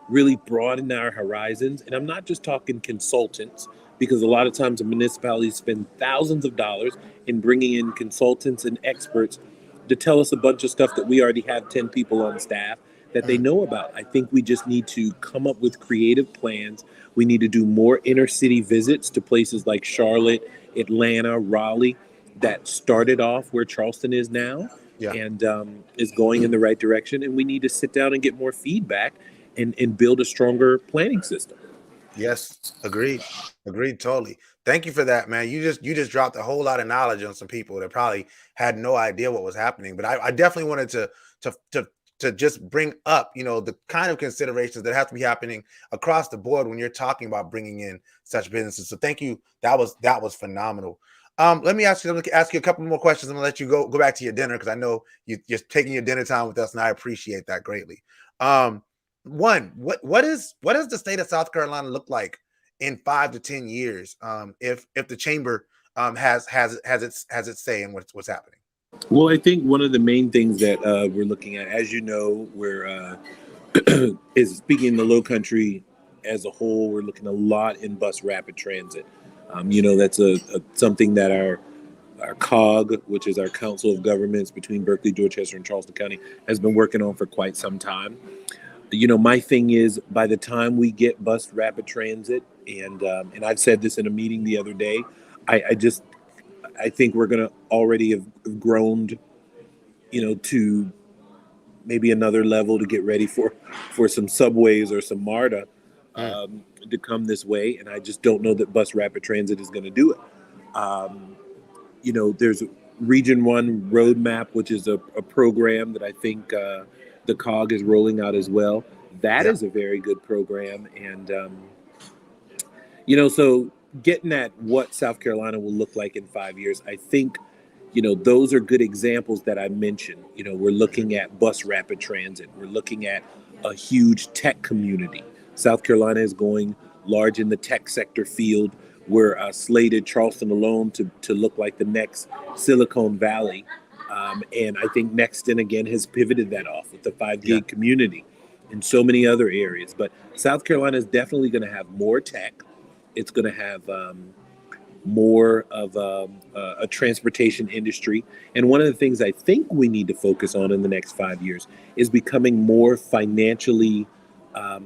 really broadening our horizons. And I'm not just talking consultants, because a lot of times the municipalities spend thousands of dollars in bringing in consultants and experts to tell us a bunch of stuff that we already have 10 people on staff that they know about. I think we just need to come up with creative plans. We need to do more inner city visits to places like Charlotte, Atlanta, Raleigh, that started off where Charleston is now and is going in the right direction. And we need to sit down and get more feedback and build a stronger planning system. Yes, agreed totally. Thank you for that, man. You just dropped a whole lot of knowledge on some people that probably had no idea what was happening. But I definitely wanted to just bring up, the kind of considerations that have to be happening across the board when you're talking about bringing in such businesses. So thank you. That was phenomenal. Let me ask you a couple more questions. I'm gonna let you go back to your dinner, because I know you're taking your dinner time with us, and I appreciate that greatly. One, what does the state of South Carolina look like in 5 to 10 years? If the chamber has its say in what's happening. Well, I think one of the main things that we're looking at, as you know, we're is speaking the Low Country as a whole. We're looking a lot in bus rapid transit. That's something that our COG, which is our Council of Governments between Berkeley, Dorchester, and Charleston County, has been working on for quite some time. My thing is, by the time we get bus rapid transit, and I've said this in a meeting the other day, I think we're going to already have grown, to maybe another level to get ready for some subways or some MARTA to come this way. And I just don't know that bus rapid transit is going to do it. Region 1 Roadmap, which is a program that I think the COG is rolling out as well. That is a very good program. And, so getting at what South Carolina will look like in 5 years, I think, those are good examples that I mentioned. We're looking at bus rapid transit. We're looking at a huge tech community. South Carolina is going large in the tech sector field. We're slated, Charleston alone, to look like the next Silicon Valley. And I think Nexton, again, has pivoted that off with the 5 gig community and so many other areas. But South Carolina is definitely going to have more tech. It's going to have more of a transportation industry. And one of the things I think we need to focus on in the next 5 years is becoming more financially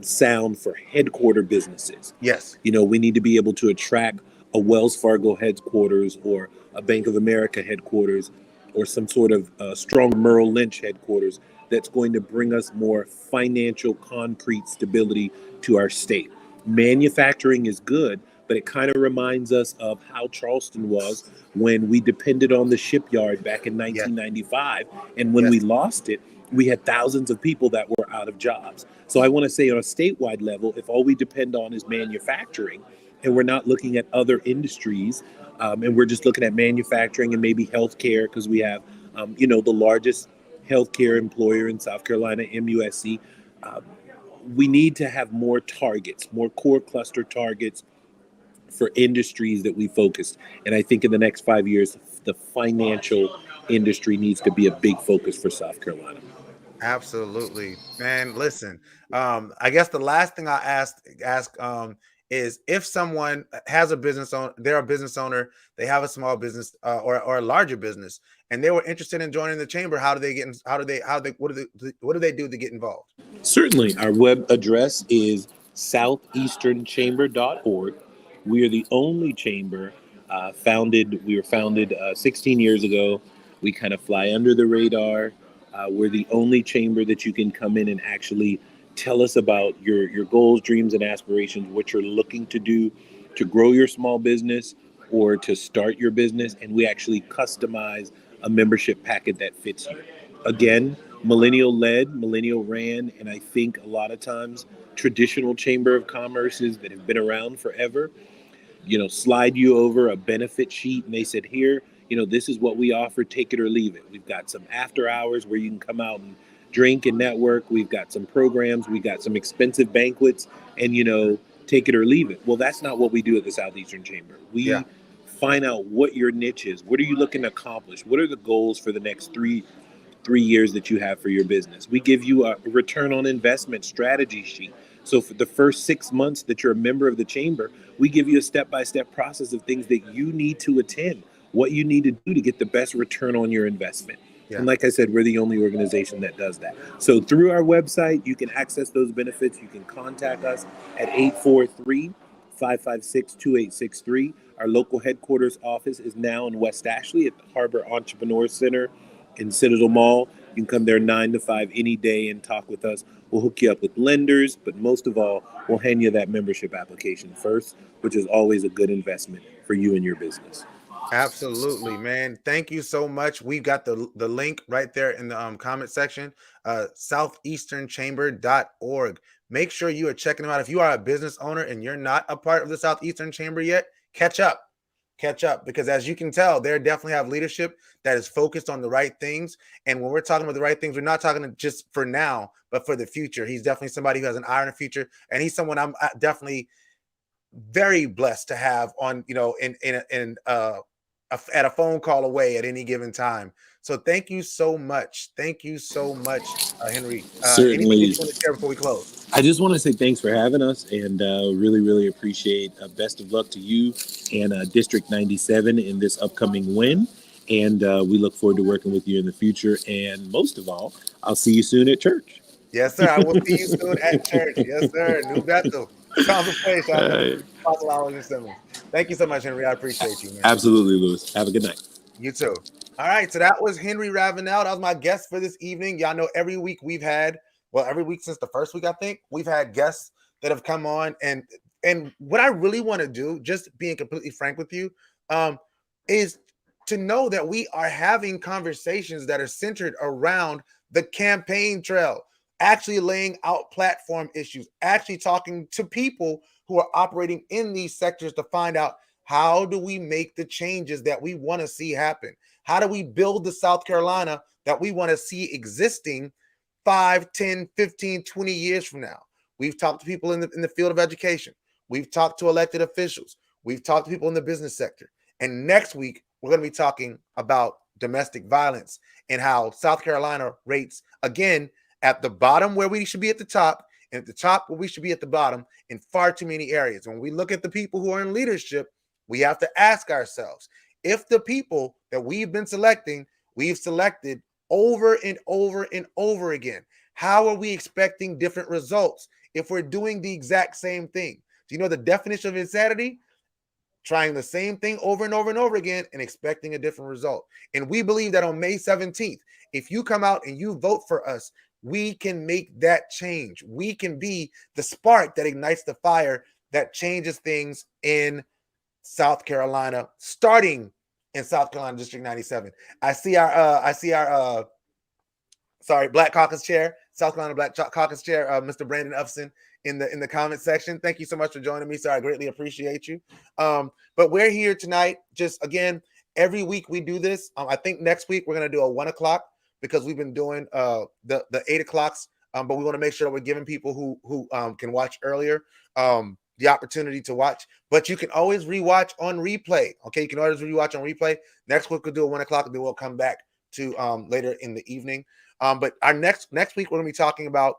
sound for headquarter businesses. Yes. We need to be able to attract a Wells Fargo headquarters or a Bank of America headquarters or some sort of strong Merrill Lynch headquarters that's going to bring us more financial concrete stability to our state. Manufacturing is good, but it kind of reminds us of how Charleston was when we depended on the shipyard back in 1995. And when we lost it, we had thousands of people that were out of jobs. So I want to say on a statewide level, if all we depend on is manufacturing and we're not looking at other industries and we're just looking at manufacturing and maybe healthcare, because we have, the largest healthcare employer in South Carolina, MUSC, we need to have more targets, more core cluster targets for industries that we focus. And I think in the next 5 years, the financial industry needs to be a big focus for South Carolina. Absolutely, man. Listen, I guess the last thing I ask is if someone has a business owner, they're a business owner, they have a small business or a larger business, and they were interested in joining the chamber. What do they do to get involved? Certainly, our web address is southeasternchamber.org. We are the only chamber we were founded 16 years ago. We kind of fly under the radar. We're the only chamber that you can come in and actually tell us about your goals, dreams, and aspirations, what you're looking to do to grow your small business or to start your business. And we actually customize a membership packet that fits you. Again, millennial led, millennial ran, and I think a lot of times traditional chamber of commerces that have been around forever, slide you over a benefit sheet and they said, here, this is what we offer, take it or leave it. We've got some after hours where you can come out and drink and network. We've got some programs. We've got some expensive banquets and, take it or leave it. Well, that's not what we do at the Southeastern Chamber. We find out what your niche is. What are you looking to accomplish? What are the goals for the next three years that you have for your business? We give you a return on investment strategy sheet. So for the first 6 months that you're a member of the chamber, we give you a step-by-step process of things that you need to attend, what you need to do to get the best return on your investment. Yeah. And like I said, we're the only organization that does that. So through our website, you can access those benefits. You can contact us at 843-556-2863. Our local headquarters office is now in West Ashley at the Harbor Entrepreneur Center in Citadel Mall. You can come there 9 to 5 any day and talk with us. We'll hook you up with lenders, but most of all, we'll hand you that membership application first, which is always a good investment for you and your business. Absolutely, man. Thank you so much. We've got the link right there in the comment section, southeasternchamber.org. Make sure you are checking them out. If you are a business owner and you're not a part of the Southeastern Chamber yet, catch up, because as you can tell, they definitely have leadership that is focused on the right things. And when we're talking about the right things, we're not talking just for now, but for the future. He's definitely somebody who has an eye on the future, and he's someone I'm definitely very blessed to have on, at a phone call away at any given time. So thank you so much. Thank you so much, Henry. Certainly. Anything you want to share before we close? I just want to say thanks for having us, and really, really appreciate best of luck to you and District 97 in this upcoming win. And we look forward to working with you in the future. And most of all, I'll see you soon at church. Yes, sir. I will see you soon at church. Yes, sir. New Bethel. Thank you so much, Henry. I appreciate you, man. Absolutely, Lewis. Have a good night. You too. All right. So that was Henry Ravenel. That was my guest for this evening. Y'all know every week every week since the first week, I think, we've had guests that have come on. And what I really want to do, just being completely frank with you, is to know that we are having conversations that are centered around the campaign trail, actually laying out platform issues, actually talking to people who are operating in these sectors to find out, how do we make the changes that we want to see happen? How do we build the South Carolina that we want to see existing 5, 10, 15, 20 years from now? We've talked to people in the field of education. We've talked to elected officials. We've talked to people in the business sector. And next week, we're going to be talking about domestic violence and how South Carolina rates, again, at the bottom where we should be at the top, and at the top where we should be at the bottom in far too many areas. When we look at the people who are in leadership, we have to ask ourselves, if the people that we've selected over and over and over again, how are we expecting different results if we're doing the exact same thing? Do you know the definition of insanity? Trying the same thing over and over and over again and expecting a different result. And we believe that on May 17th, if you come out and you vote for us, we can make that change. We can be the spark that ignites the fire that changes things in South Carolina, starting in South Carolina District 97. I see our Black Caucus Chair, South Carolina Black Caucus Chair, Mr. Brandon Upson in the comment section. Thank you so much for joining me, sir. I greatly appreciate you. But we're here tonight. Just again, every week we do this. I think next week we're gonna do a 1 o'clock because we've been doing the 8 o'clocks. But we want to make sure that we're giving people who can watch earlier the opportunity to watch. But you can always rewatch on replay. Okay, you can always rewatch on replay. Next week we'll do a 1 o'clock, and then we'll come back to later in the evening. But our next week we're gonna be talking about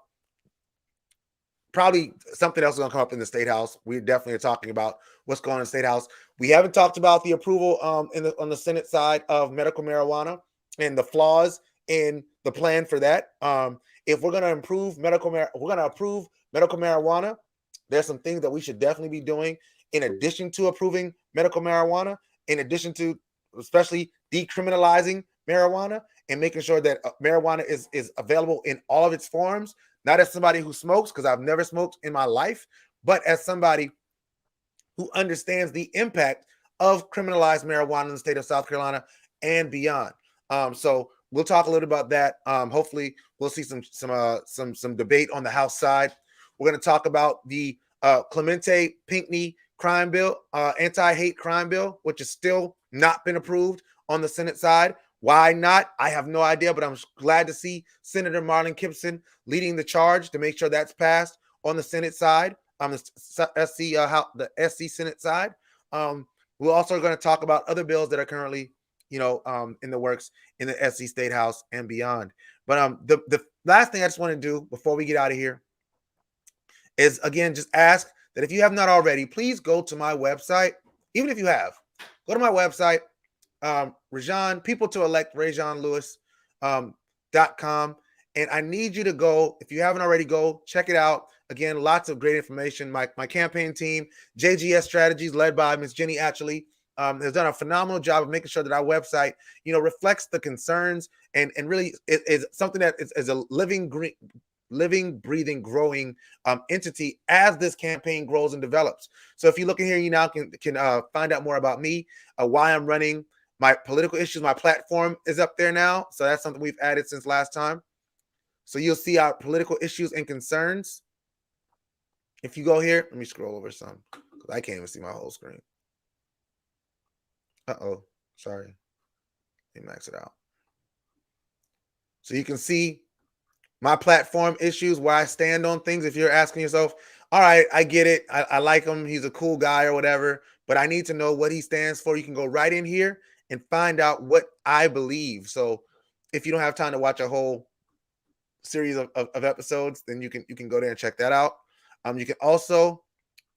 probably something else is going to come up in the State House. We definitely are talking about what's going on in the State House. We haven't talked about the approval on the Senate side of medical marijuana and the flaws in the plan for that. If we're going to approve medical marijuana, there's some things that we should definitely be doing in addition to approving medical marijuana, in addition to especially decriminalizing marijuana and making sure that marijuana is available in all of its forms. Not as somebody who smokes, because I've never smoked in my life, but as somebody who understands the impact of criminalized marijuana in the state of South Carolina and beyond. So we'll talk a little about that. Hopefully, we'll see some debate on the House side. We're going to talk about the Clemente Pinckney crime bill, anti-hate crime bill, which has still not been approved on the Senate side. Why not? I have no idea, but I'm glad to see Senator Marlon Kimpson leading the charge to make sure that's passed on the Senate side, the SC Senate side. We're also going to talk about other bills that are currently, in the works in the SC State House and beyond. But the last thing I just want to do before we get out of here is, again, just ask that if you have not already, please go to my website. Even if you have, go to my website. ReZsaun, people to elect ReZsaunLewis.com. And I need you to go, if you haven't already, go check it out. Again, lots of great information. My campaign team, JGS Strategies, led by Ms. Jenny Atchley, has done a phenomenal job of making sure that our website, reflects the concerns and really is something that is a living, breathing, growing entity as this campaign grows and develops. So if you look in here, you now can find out more about me, why I'm running. My political issues, my platform is up there now. So that's something we've added since last time. So you'll see our political issues and concerns. If you go here, let me scroll over some because I can't even see my whole screen. Sorry. Let me max it out. So you can see my platform issues, where I stand on things. If you're asking yourself, all right, I get it. I like him. He's a cool guy or whatever, but I need to know what he stands for. You can go right in here and find out what I believe. So if you don't have time to watch a whole series of episodes, then you can go there and check that out. You can also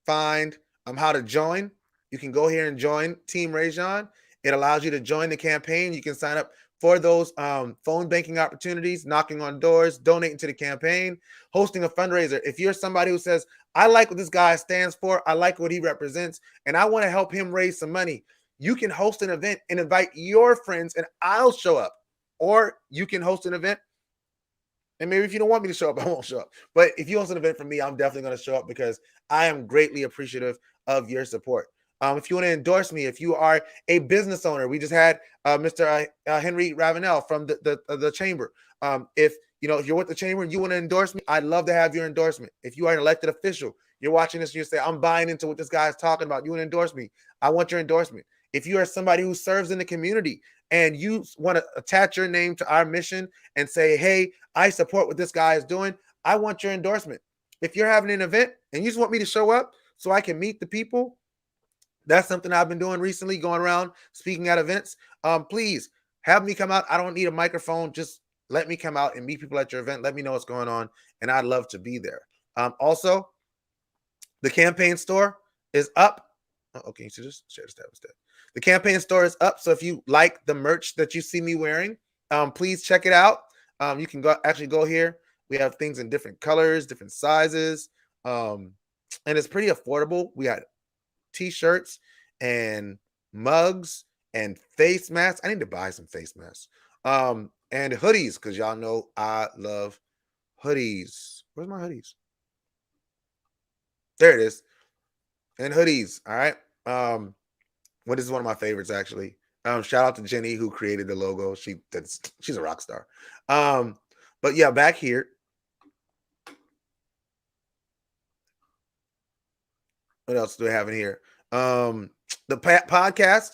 find how to join. You can go here and join Team ReZsaun. It allows you to join the campaign. You can sign up for those phone banking opportunities, knocking on doors, donating to the campaign, hosting a fundraiser. If you're somebody who says, I like what this guy stands for, I like what he represents, and I want to help him raise some money, you can host an event and invite your friends and I'll show up. Or you can host an event and maybe if you don't want me to show up, I won't show up. But if you host an event for me, I'm definitely going to show up because I am greatly appreciative of your support. If you want to endorse me, if you are a business owner, we just had Mr. Henry Ravenel from the chamber. If if you're with the chamber and you want to endorse me, I'd love to have your endorsement. If you are an elected official, you're watching this and you say, I'm buying into what this guy is talking about, you want to endorse me, I want your endorsement. If you are somebody who serves in the community and you want to attach your name to our mission and say, hey, I support what this guy is doing, I want your endorsement. If you're having an event and you just want me to show up so I can meet the people, that's something I've been doing recently, going around speaking at events. Please have me come out. I don't need a microphone. Just let me come out and meet people at your event. Let me know what's going on, and I'd love to be there. Also, the campaign store is up. Oh, okay, so just share this tab instead. The campaign store is up, so if you like the merch that you see me wearing, please check it out. You can go here. We have things in different colors, different sizes, and it's pretty affordable. We got t-shirts and mugs and face masks. I need to buy some face masks. And hoodies, because y'all know I love hoodies. Where's my hoodies? There it is. And hoodies. All right. What is one of my favorites, actually. Shout out to Jenny who created the logo. She's a rock star. But yeah, back here. What else do we have in here? The podcast.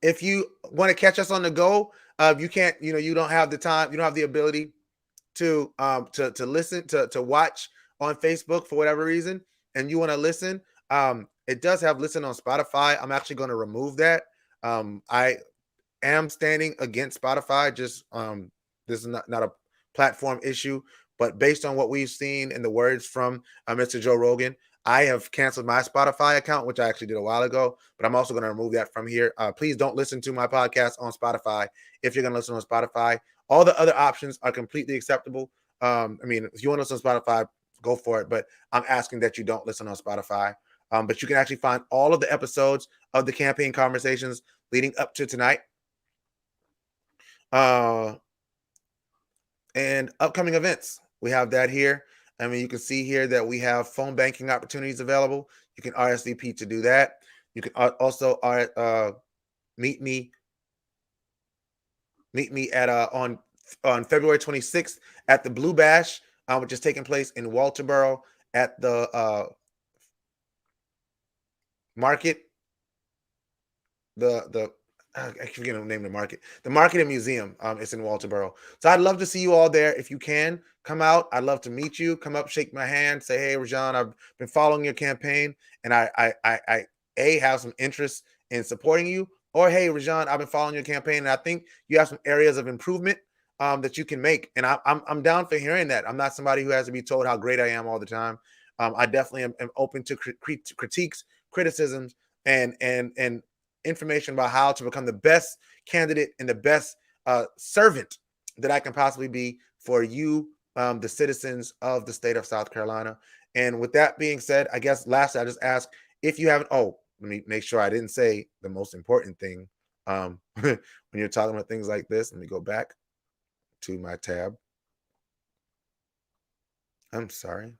If you want to catch us on the go, you can't, you don't have the time, you don't have the ability to listen, to watch on Facebook for whatever reason, and you want to listen. It does have listen on Spotify. I'm actually going to remove that. I am standing against Spotify. Just this is not a platform issue, but based on what we've seen and the words from Mr. Joe Rogan, I have canceled my Spotify account, which I actually did a while ago, but I'm also going to remove that from here. Please don't listen to my podcast on Spotify if you're going to listen on Spotify. All the other options are completely acceptable. I mean, if you want to listen on Spotify, go for it, but I'm asking that you don't listen on Spotify. But you can actually find all of the episodes of the campaign conversations leading up to tonight. And upcoming events. We have that here. I mean, you can see here that we have phone banking opportunities available. You can RSVP to do that. You can also meet me at on February 26th at the Blue Bash, which is taking place in Walterboro at the market. I forget the name of the market. The Market and Museum. It's in Walterboro. So I'd love to see you all there. If you can come out, I'd love to meet you. Come up, shake my hand, say, "Hey, ReZsaun, I've been following your campaign, and I have some interest in supporting you." Or, "Hey, ReZsaun, I've been following your campaign, and I think you have some areas of improvement that you can make." And I'm down for hearing that. I'm not somebody who has to be told how great I am all the time. I definitely am open to critiques, criticisms, and information about how to become the best candidate and the best servant that I can possibly be for you, the citizens of the state of South Carolina. And with that being said, I guess lastly, I just ask if you haven't. Oh, let me make sure I didn't say the most important thing. When you're talking about things like this, let me go back to my tab. I'm sorry.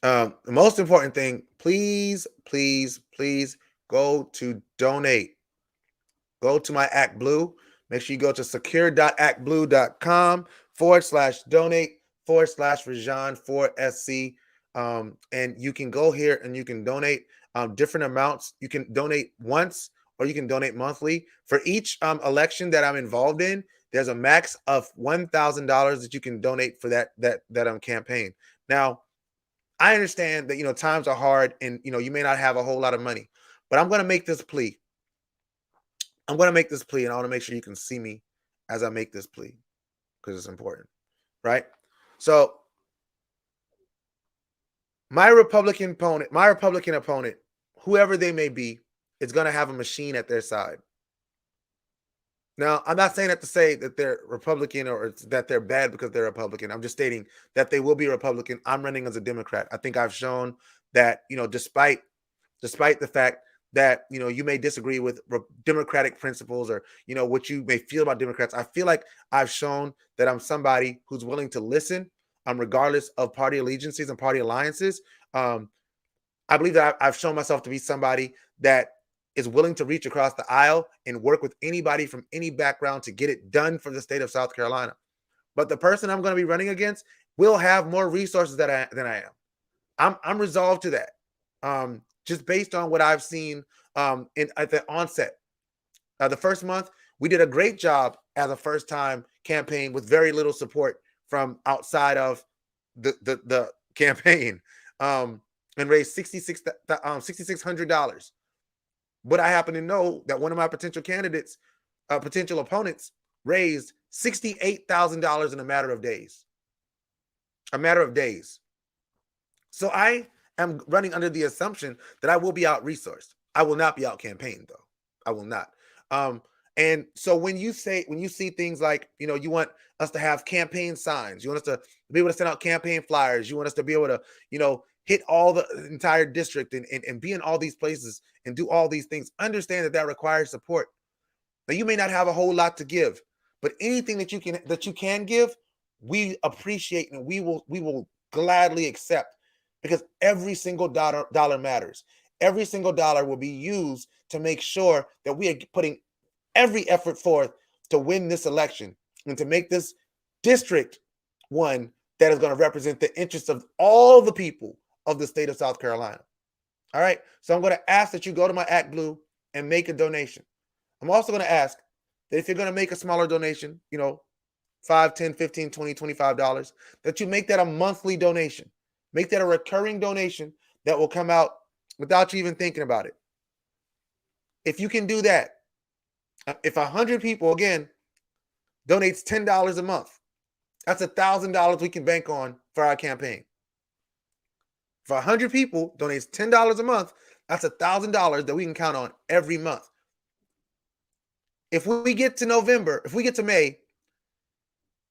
The most important thing, please, please, please go to donate. Go to my Act Blue. Make sure you go to secure.actblue.com/donate/ReZsaun4SC. And you can go here and you can donate different amounts. You can donate once or you can donate monthly. For each election that I'm involved in, there's a max of $1,000 that you can donate for that campaign. Now, I understand that times are hard and you may not have a whole lot of money, but I'm going to make this plea. And I want to make sure you can see me as I make this plea because it's important, right? So my Republican opponent, whoever they may be, is going to have a machine at their side. Now, I'm not saying that to say that they're Republican or that they're bad because they're Republican. I'm just stating that they will be Republican. I'm running as a Democrat. I think I've shown that, despite the fact that, you may disagree with Democratic principles or, what you may feel about Democrats, I feel like I've shown that I'm somebody who's willing to listen, regardless of party allegiances and party alliances. I believe that I've shown myself to be somebody that is willing to reach across the aisle and work with anybody from any background to get it done for the state of South Carolina. But the person I'm going to be running against will have more resources than I am. I'm resolved to that. Just based on what I've seen at the onset. The first month, we did a great job as a first-time campaign with very little support from outside of the campaign, and raised $6,600. But I happen to know that one of my potential candidates, potential opponents, raised $68,000 in a matter of days. A matter of days. So I am running under the assumption that I will be out resourced. I will not be out campaigned, though. I will not. And so when you see things like, you want us to have campaign signs, you want us to be able to send out campaign flyers, you want us to be able to, hit all the entire district and be in all these places and do all these things, understand that requires support. Now, you may not have a whole lot to give, but anything that you can give, we appreciate and we will gladly accept, because every single dollar matters. Every single dollar will be used to make sure that we are putting every effort forth to win this election and to make this district one that is going to represent the interests of all the people of the state of South Carolina. All right. So I'm going to ask that you go to my Act Blue and make a donation. I'm also going to ask that if you're going to make a smaller donation, $5, $10, $15, $20, $25, that you make that a monthly donation. Make that a recurring donation that will come out without you even thinking about it. If you can do that, if 100 people, again, donates $10 a month, that's $1,000 we can bank on for our campaign. If 100 people donates $10 a month, that's $1,000 that we can count on every month. If we get to November, if we get to May,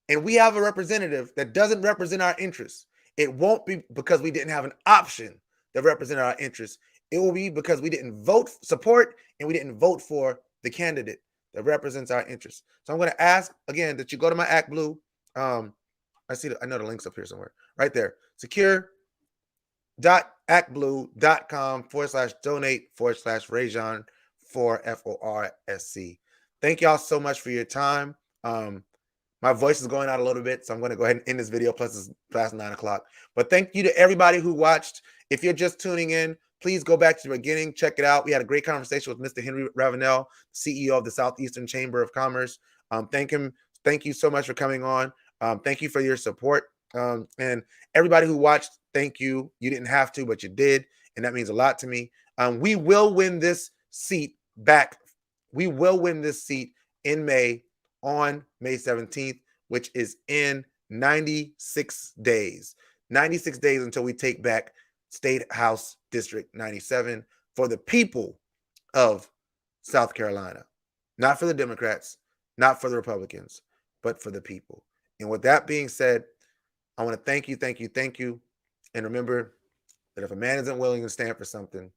and we have a representative that doesn't represent our interests, it won't be because we didn't have an option that represented our interests. It will be because we didn't support and we didn't vote for the candidate that represents our interests. So I'm going to ask again that you go to my Act Blue. I know the link's up here somewhere, right there. secure.actblue.com/donate/ReZsaun for FORSC. Thank y'all so much for your time. My voice is going out a little bit, so I'm going to go ahead and end this video. Plus, it's past 9 o'clock. But thank you to everybody who watched. If you're just tuning in, please go back to the beginning. Check it out. We had a great conversation with Mr. Henry Ravenel, CEO of the Southeastern Chamber of Commerce. Thank you so much for coming on. Thank you for your support. And everybody who watched, thank you. You didn't have to, but you did. And that means a lot to me. We will win this seat back. We will win this seat in May, on May 17th, which is in 96 days. 96 days until we take back State House District 97 for the people of South Carolina. Not for the Democrats, not for the Republicans, but for the people. And with that being said, I want to thank you. And remember that if a man isn't willing to stand for something,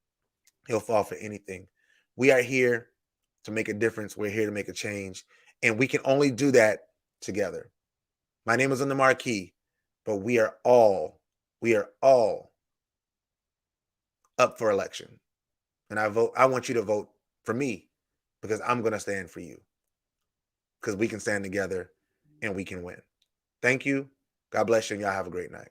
he'll fall for anything. We are here to make a difference. We're here to make a change. And we can only do that together. My name is on the marquee, but we are all up for election. And I want you to vote for me, because I'm going to stand for you. Because we can stand together and we can win. Thank you. God bless you, and y'all have a great night.